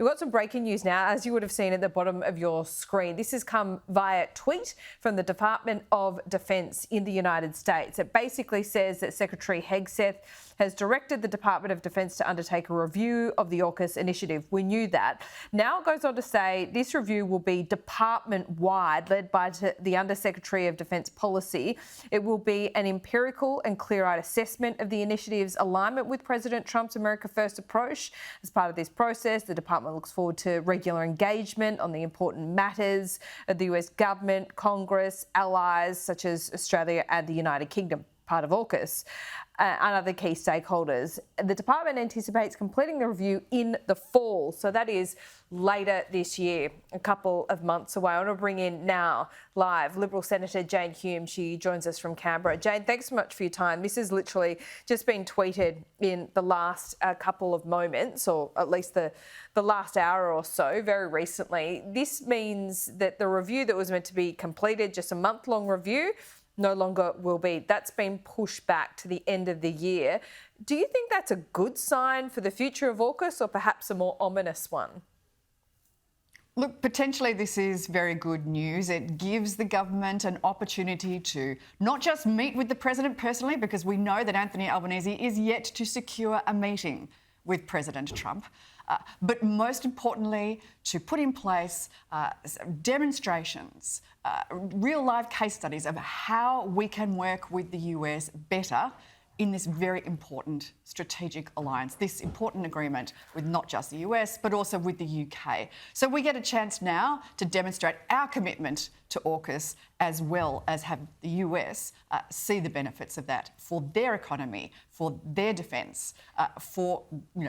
We've got some breaking news now, as you would have seen at the bottom of your screen. This has come via tweet from the Department of Defence in the United States. It basically says that Secretary Hegseth has directed the Department of Defence to undertake a review of the AUKUS initiative. We knew that. Now it goes on to say this review will be department-wide, led by the Under-Secretary of Defence Policy. It will be an empirical and clear-eyed assessment of the initiative's alignment with President Trump's America First approach. As part of this process, the department looks forward to regular engagement on the important matters of the US government, Congress, allies such as Australia and the United Kingdom, part of AUKUS, and other key stakeholders. The department anticipates completing the review in the fall, so that is later this year, a couple of months away. I want to bring in now live Liberal Senator Jane Hume. She joins us from Canberra. Jane, thanks so much for your time. This has literally just been tweeted in the last couple of moments, or at least the last hour or so, very recently. This means that the review that was meant to be completed, just a month-long review, no longer will be. That's been pushed back to the end of the year. Do you think that's a good sign for the future of AUKUS, or perhaps a more ominous one? Look, potentially this is very good news. It gives the government an opportunity to not just meet with the President personally, because we know that Anthony Albanese is yet to secure a meeting with President Trump, but most importantly, to put in place demonstrations, real live case studies of how we can work with the US better in this very important strategic alliance, this important agreement with not just the US, but also with the UK. So we get a chance now to demonstrate our commitment to AUKUS, as well as have the US see the benefits of that for their economy, for their defence, for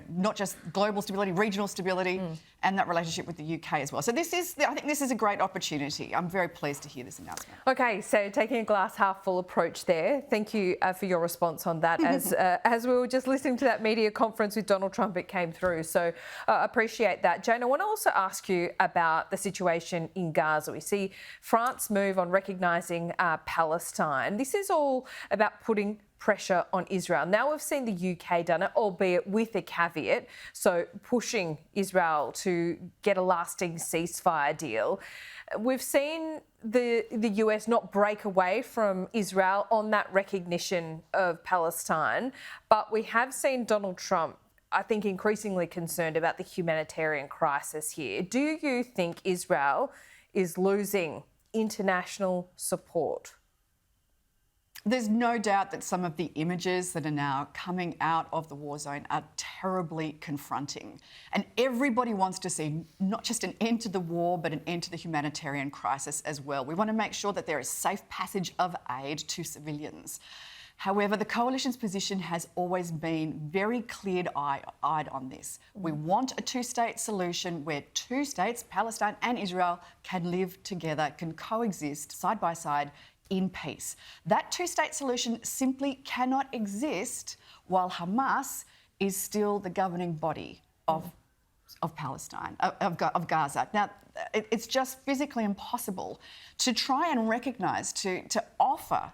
not just global stability, regional stability, and that relationship with the UK as well. So I think this is a great opportunity. I'm very pleased to hear this announcement. Okay, so taking a glass half full approach there. Thank you for your response on that. As we were just listening to that media conference with Donald Trump, it came through. So appreciate that. Jane, I want to also ask you about the situation in Gaza. We see France move on recognising Palestine. This is all about putting pressure on Israel. Now we've seen the UK done it, albeit with a caveat, so pushing Israel to get a lasting ceasefire deal. We've seen the US not break away from Israel on that recognition of Palestine, but we have seen Donald Trump, I think, increasingly concerned about the humanitarian crisis here. Do you think Israel is losing international support? There's no doubt that some of the images that are now coming out of the war zone are terribly confronting. And everybody wants to see not just an end to the war, but an end to the humanitarian crisis as well. We want to make sure that there is safe passage of aid to civilians. However, the coalition's position has always been very clear-eyed on this. We want a two-state solution where two states, Palestine and Israel, can live together, can coexist side by side in peace. That two-state solution simply cannot exist while Hamas is still the governing body of Palestine, of Gaza. Now, it's just physically impossible to try and recognise, to offer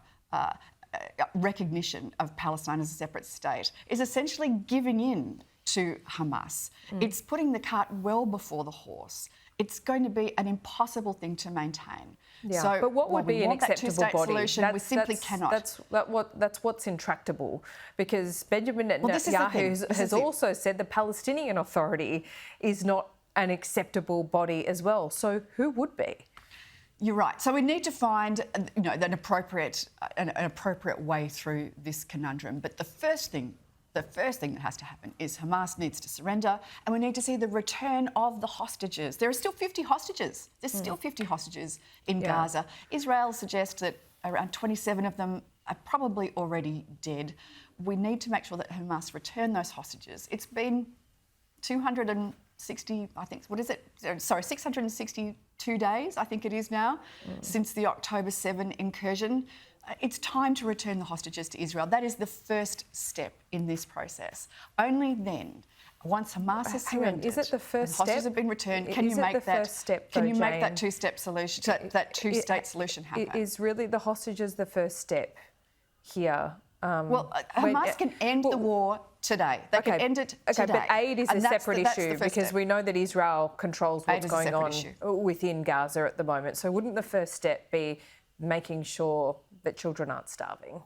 recognition of Palestine as a separate state is essentially giving in to Hamas. It's putting the cart well before the horse. It's going to be an impossible thing to maintain. Yeah. So, but what would be an acceptable body? Solution, we simply cannot. That's what's intractable, because Benjamin Netanyahu has also said the Palestinian Authority is not an acceptable body as well. So who would be? You're right. So we need to find, an appropriate way through this conundrum. But the first thing that has to happen is Hamas needs to surrender, and we need to see the return of the hostages. There are still 50 hostages. There's still 50 hostages in Gaza. Israel suggests that around 27 of them are probably already dead. We need to make sure that Hamas return those hostages. It's been 662 days, I think it is now, since the October 7 incursion. It's time to return the hostages to Israel. That is the first step in this process. Only then, once Hamas has surrendered, is it the first step? Hostages have been returned. Can you make that two-step solution, that two-state solution happen? Is really the hostages the first step here? Hamas can end the war today. They can end it today. Okay, but aid is a separate issue because we know that Israel controls what's going on within Gaza at the moment. So wouldn't the first step be making sure that children aren't starving?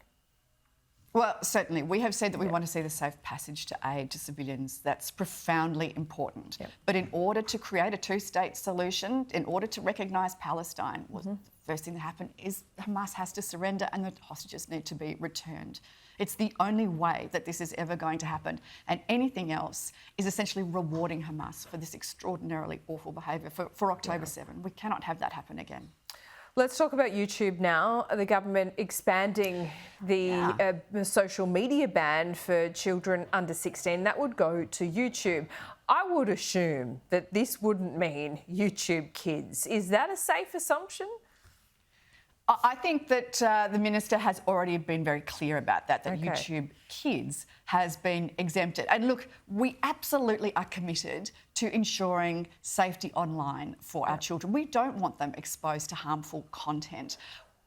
Well, certainly. We have said that we want to see the safe passage to aid to civilians. That's profoundly important. But in order to create a two-state solution, in order to recognise Palestine, the first thing that happened is Hamas has to surrender and the hostages need to be returned. It's the only way that this is ever going to happen. And anything else is essentially rewarding Hamas for this extraordinarily awful behaviour for October 7. We cannot have that happen again. Let's talk about YouTube now. The government expanding the social media ban for children under 16. That would go to YouTube. I would assume that this wouldn't mean YouTube Kids. Is that a safe assumption? I think that the Minister has already been very clear about that YouTube Kids has been exempted. And look, we absolutely are committed to ensuring safety online for our children. We don't want them exposed to harmful content.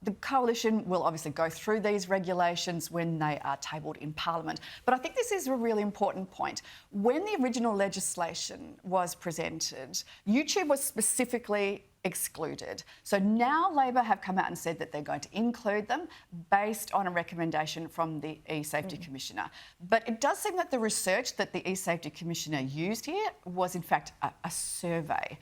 The Coalition will obviously go through these regulations when they are tabled in Parliament. But I think this is a really important point. When the original legislation was presented, YouTube was specifically excluded. So now Labor have come out and said that they're going to include them based on a recommendation from the E-Safety Commissioner. But it does seem that the research that the E-Safety Commissioner used here was in fact a survey.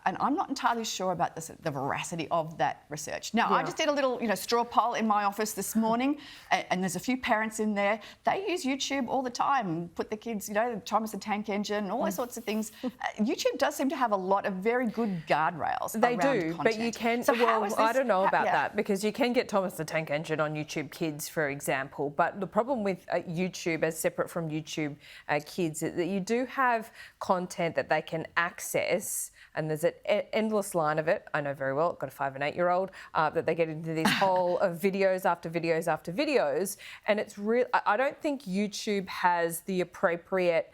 And I'm not entirely sure about the veracity of that research. Now, I just did a little straw poll in my office this morning and there's a few parents in there. They use YouTube all the time, put the kids, the Thomas the Tank Engine, all those sorts of things. YouTube does seem to have a lot of very good guardrails. They do, but you can. So well, I don't know about that because you can get Thomas the Tank Engine on YouTube Kids, for example. But the problem with YouTube, as separate from YouTube Kids, is that you do have content that they can access, and there's an endless line of it. I know very well. I've got a 5 and 8 year old that they get into this whole of videos after videos after videos, and it's real. I don't think YouTube has the appropriate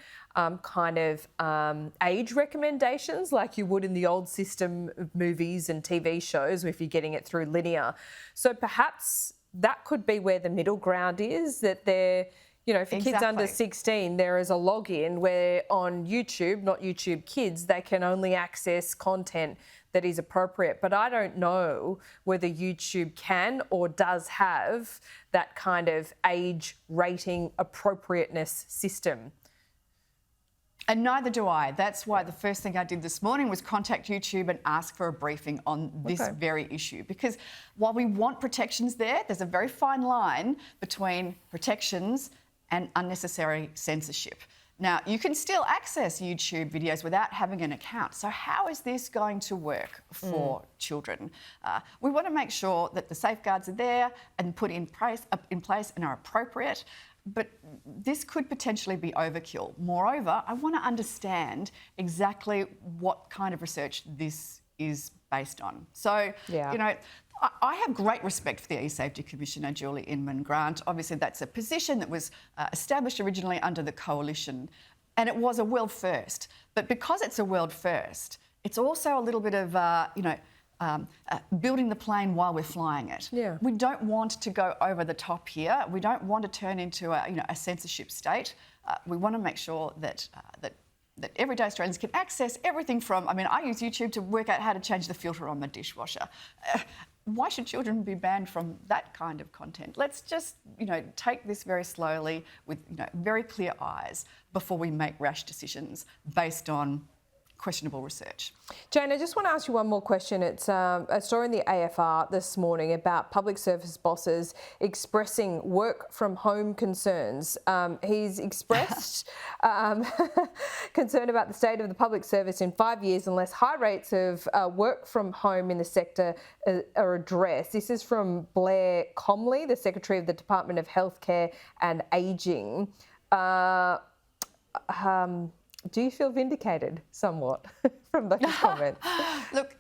age recommendations like you would in the old system of movies and TV shows if you're getting it through linear. So perhaps that could be where the middle ground is, that they're, for kids under 16, there is a login where on YouTube, not YouTube Kids, they can only access content that is appropriate. But I don't know whether YouTube can or does have that kind of age rating appropriateness system. And neither do I. That's why the first thing I did this morning was contact YouTube and ask for a briefing on this very issue. Because while we want protections there's a very fine line between protections and unnecessary censorship. Now, you can still access YouTube videos without having an account. So how is this going to work for children? We want to make sure that the safeguards are there and put in place and are appropriate. But this could potentially be overkill. Moreover, I want to understand exactly what kind of research this is based on. So, I have great respect for the E-Safety Commissioner, Julie Inman-Grant. Obviously, that's a position that was established originally under the Coalition, and it was a world first. But because it's a world first, it's also a little bit of, building the plane while we're flying it. We don't want to go over the top here. We don't want to turn into a censorship state. We want to make sure that everyday Australians can access everything from, I use YouTube to work out how to change the filter on my dishwasher. Why should children be banned from that kind of content? Let's just, take this very slowly with, very clear eyes before we make rash decisions based on questionable research. Jane, I just want to ask you one more question. It's a story in the AFR this morning about public service bosses expressing work from home concerns. He's expressed concern about the state of the public service in 5 years unless high rates of work from home in the sector are addressed. This is from Blair Comley, the Secretary of the Department of Healthcare and Ageing. Do you feel vindicated somewhat from those comments? Look,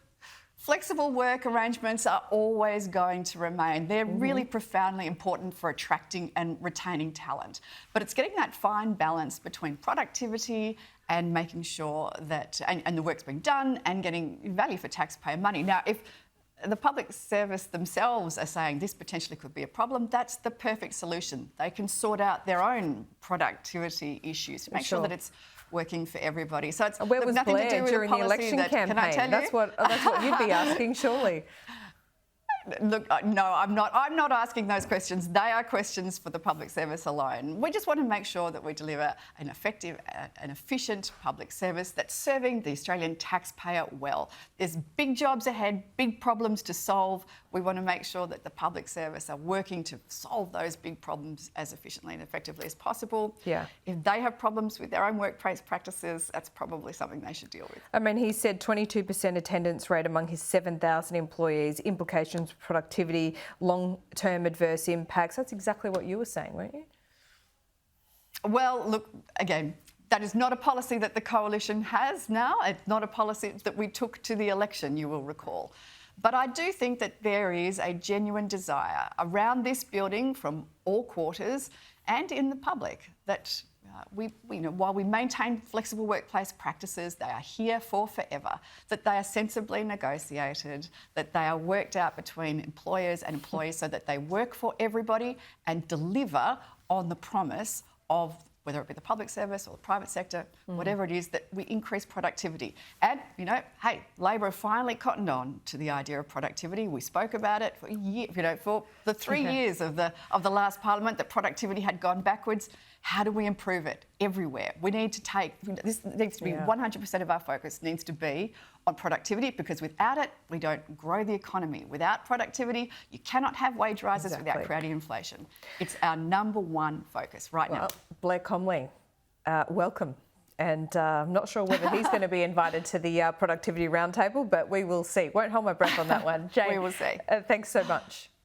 flexible work arrangements are always going to remain. They're really profoundly important for attracting and retaining talent. But it's getting that fine balance between productivity and making sure that, and the work's being done and getting value for taxpayer money. Now, if the public service themselves are saying this potentially could be a problem, that's the perfect solution. They can sort out their own productivity issues to make sure that it's working for everybody. So it's where was nothing Blair to do with during the election campaign? Can I tell you? That's what you'd be asking, surely. Look, no, I'm not asking those questions. They are questions for the public service alone. We just want to make sure that we deliver an effective and efficient public service that's serving the Australian taxpayer well. There's big jobs ahead, big problems to solve. We want to make sure that the public service are working to solve those big problems as efficiently and effectively as possible. Yeah. If they have problems with their own workplace practices, that's probably something they should deal with. I mean, he said 22% attendance rate among his 7,000 employees, implications for productivity, long-term adverse impacts. That's exactly what you were saying, weren't you? Well, look, again, that is not a policy that the coalition has now. It's not a policy that we took to the election, you will recall. But I do think that there is a genuine desire around this building from all quarters and in the public that while we maintain flexible workplace practices, they are here for forever, that they are sensibly negotiated, that they are worked out between employers and employees so that they work for everybody and deliver on the promise of, whether it be the public service or the private sector, whatever it is, that we increase productivity. And, hey, Labor finally cottoned on to the idea of productivity. We spoke about it for a year, for the 3 years of the last parliament, that productivity had gone backwards. How do we improve it? Everywhere. We need to this needs to be 100% of our focus needs to be on productivity, because without it, we don't grow the economy. Without productivity, you cannot have wage rises without creating inflation. It's our number one focus right now. Blair Comley, welcome. And I'm not sure whether he's going to be invited to the productivity roundtable, but we will see. Won't hold my breath on that one. Jane, we will see. Thanks so much.